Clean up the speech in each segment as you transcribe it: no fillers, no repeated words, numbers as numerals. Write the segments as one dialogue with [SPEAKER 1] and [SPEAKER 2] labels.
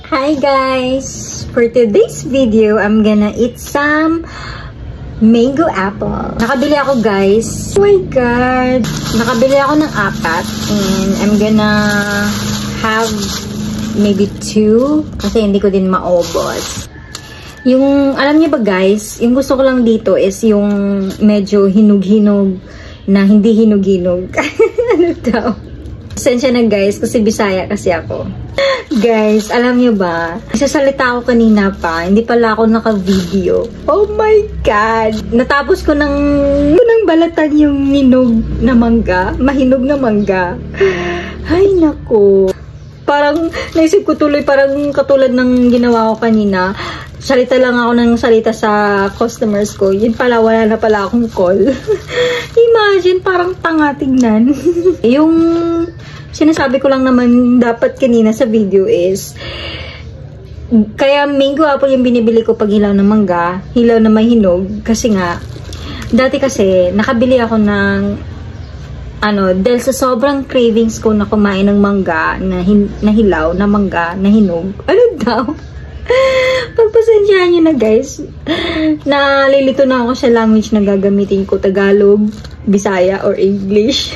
[SPEAKER 1] Hi guys! For today's video, I'm gonna eat some mango apple. Nakabili ako guys. Oh my god! Nakabili ako ng 4 and I'm gonna have maybe 2 kasi hindi ko din maubos. Yung, alam niyo ba guys, yung gusto ko lang dito is yung medyo hinog-hinog na hindi hinog-hinog. Ano daw? Pasensya na guys, kasi Bisaya kasi ako. Guys, alam niyo ba? Isasalita ako kanina pa, hindi pala ako naka-video. Oh my God! Natapos ko ng balatan yung hinog na mangga, mahinog na mangga. Ay, nako. Parang, naisip ko tuloy, parang katulad ng ginawa ko kanina. Salita lang ako ng salita sa customers ko. Yun pala, wala na pala akong call. Imagine, parang tanga tignan. Yung sinasabi ko lang naman dapat kanina sa video is, kaya mango apple yung binibili ko pag hilaw na mangga, hilaw na mahinog. Kasi nga, dati kasi, nakabili ako ng dahil sa sobrang cravings ko na kumain ng mangga na hilaw, na mangga, na hinog. Ano daw? Pagpasensyahan nyo na guys. Nalilito na ako sa language na gagamitin ko. Tagalog, Bisaya, or English.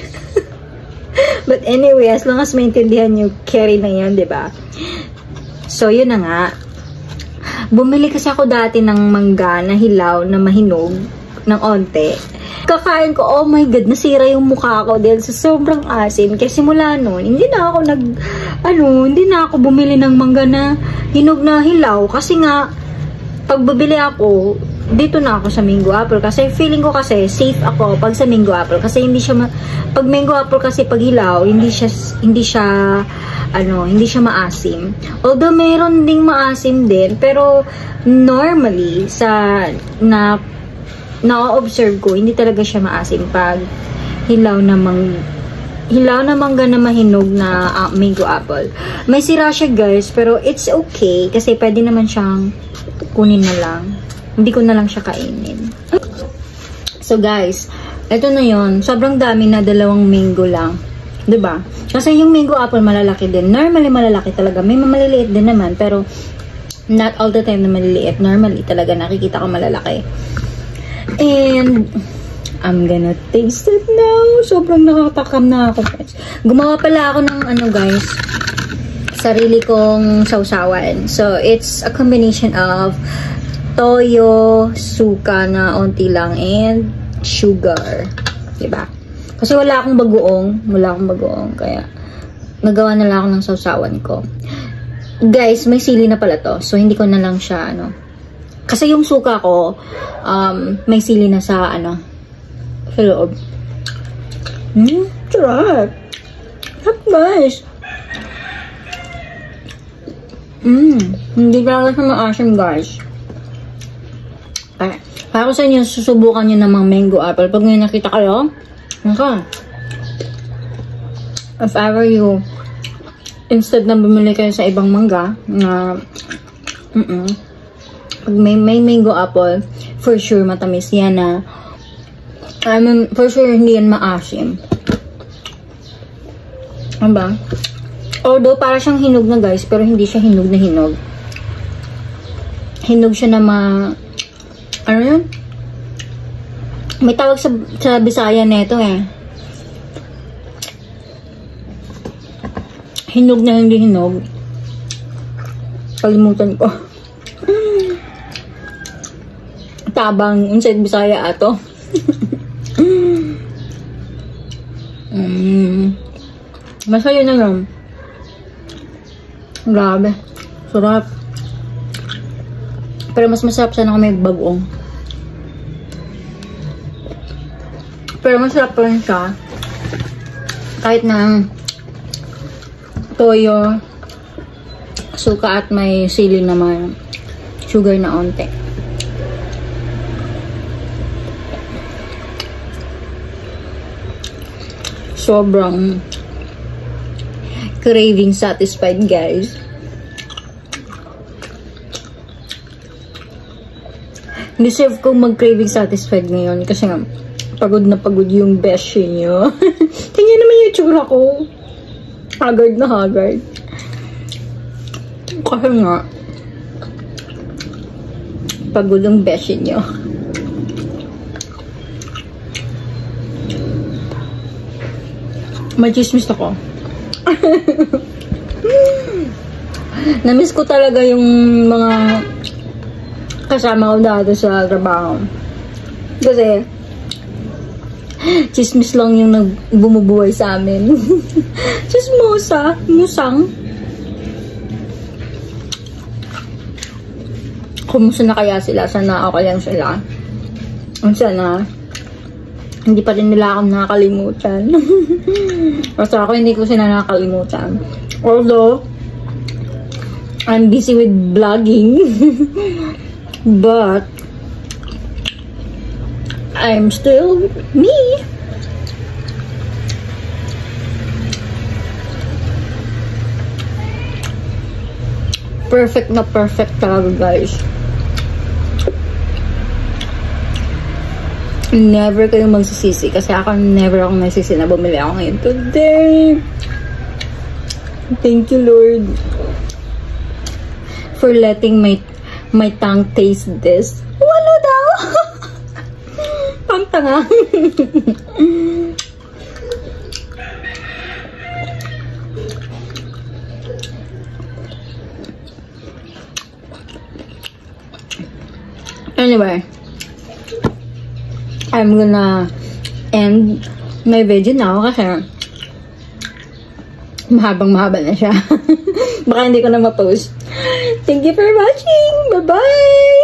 [SPEAKER 1] But anyway, as long as maintindihan nyo, carry na yan, diba? So, yun na nga. Bumili kasi ako dati ng mangga na hilaw, na mahinog, ng onte. Kakain ko, oh my God, nasira yung mukha ko dahil sa sobrang asim. Kasi mula noon, hindi na ako bumili ng mangga na hinog na hilaw. Kasi nga, pag bibili ako, dito na ako sa mango apple. Kasi feeling ko kasi, safe ako pag sa mango apple. Kasi hindi siya, pag mango apple kasi pag hilaw, hindi siya maasim. Although, meron ding maasim din. Pero, normally, na-observe ko, hindi talaga siya maasim pag hilaw na mangga na mahinog na mango apple. May sira siya guys, pero it's okay kasi pwede naman siyang kunin na lang. Hindi ko na lang siya kainin. So guys, eto na yon. Sobrang dami na, 2 mango lang. 'Di ba? Kasi yung mango apple malalaki din. Normally malalaki talaga. May maliliit din naman, pero not all the time na maliliit. Normally talaga nakikita ko malalaki. And I'm gonna taste it now. Sobrang nakatakam na ako, guys. Gumawa pala ako ng guys, sarili kong sausawan. So, it's a combination of toyo, suka na onti lang, and sugar. Diba? Kasi wala akong bagoong. Kaya, nagawa na lang ako ng sausawan ko. Guys, may sili na pala to. So, hindi ko na lang siya, kasi yung suka ko, may sili na sa, sa loob. Sarap. Sarap, guys. Hindi talaga siya maasim, guys. Para sa inyo, susubukan nyo namang mango apple. Pag may nakita kayo, if ever you, instead na bumili kayo sa ibang mangga, na, pag may mango apple, for sure matamis yan na. For sure hindi yan maasim. Diba? Although para siyang hinog na guys, pero hindi siya hinog na hinog. Hinog siya na ano yun? May tawag sa Bisaya neto eh. Hinog na hindi hinog. Kalimutan ko. Tabang inside Bisaya ato. Masaya na yun. Grabe. Sarap. Pero mas masarap sana kung may bagoong. Pero masarap pa rin siya. Kahit na toyo, suka at may sili naman. Sugar na onte. Sobrang craving satisfied, guys. Deserve kong mag-craving satisfied ngayon kasi nga pagod na pagod yung beshi nyo. Tingnan naman yung tsura ko. Haggard na haggard. Kasi nga, pagod ang beshi nyo. May chismis ako. Namiss ko talaga yung mga kasama ko dati sa trabaho. Kasi, chismis lang yung bumubuhay sa amin. Chismosa, musang. Kumusta na kaya sila? Sana okay lang sila. Sana, hindi pa rin nila ako nakakalimutan. Kasi ako hindi ko sila nakakalimutan. Although, I'm busy with vlogging. But, I'm still me. Perfect na perfect talaga, guys. Never kayong magsisisi kasi ako never akong nagsisi na bumili ako ngayon today. Thank you, Lord, for letting my tongue taste this. Wala daw. Pantanga. Anyway, I'm gonna end my video now kasi mahabang-mahaba na siya. Baka hindi ko na ma-post. Thank you for watching. Bye-bye!